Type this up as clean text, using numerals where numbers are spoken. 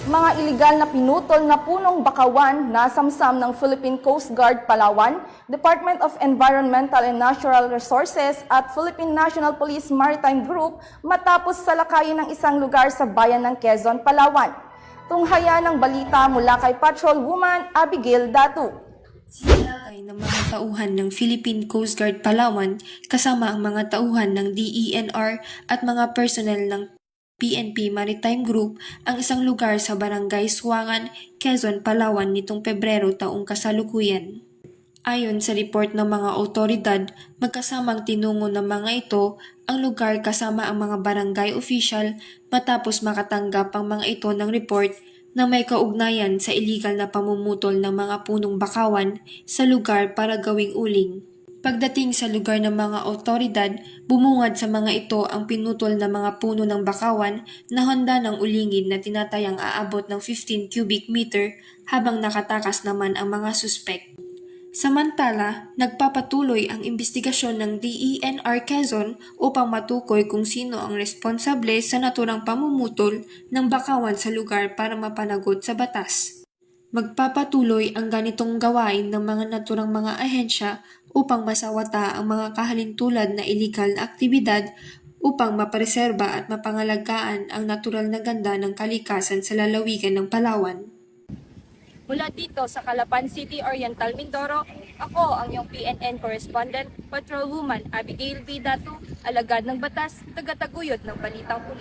Mga iligal na pinutol na punong bakawan na samsam ng Philippine Coast Guard Palawan, Department of Environmental and Natural Resources at Philippine National Police Maritime Group matapos salakayin ng isang lugar sa bayan ng Quezon, Palawan. Tunghaya ng balita mula kay Patrolwoman Abigail Datu. Sinalakay ng mga tauhan ng Philippine Coast Guard Palawan kasama ang mga tauhan ng DENR at mga personnel ng PNP Maritime Group ang isang lugar sa Barangay Suangan, Quezon, Palawan nitong Pebrero taong kasalukuyan. Ayon sa report ng mga otoridad, magkasamang tinungo ng mga ito ang lugar kasama ang mga barangay official matapos makatanggap ang mga ito ng report na may kaugnayan sa iligal na pamumutol ng mga punong bakawan sa lugar para gawing uling. Pagdating sa lugar ng mga otoridad, bumungad sa mga ito ang pinutol na mga puno ng bakawan na handa ng ulingin na tinatayang aabot ng 15 cubic meter habang nakatakas naman ang mga suspect. Samantala, nagpapatuloy ang investigasyon ng DENR Quezon upang matukoy kung sino ang responsable sa naturang pamumutol ng bakawan sa lugar para mapanagot sa batas. Magpapatuloy ang ganitong gawain ng mga naturang mga ahensya upang masawata ang mga kahalintulad na iligal na aktibidad upang mapreserba at mapangalagaan ang natural na ganda ng kalikasan sa lalawigan ng Palawan. Mula dito sa Calapan City, Oriental Mindoro, ako ang iyong PNN correspondent, Patrolwoman Abigail B. Datu, alagad ng batas, tagataguyod ng balitang pulis.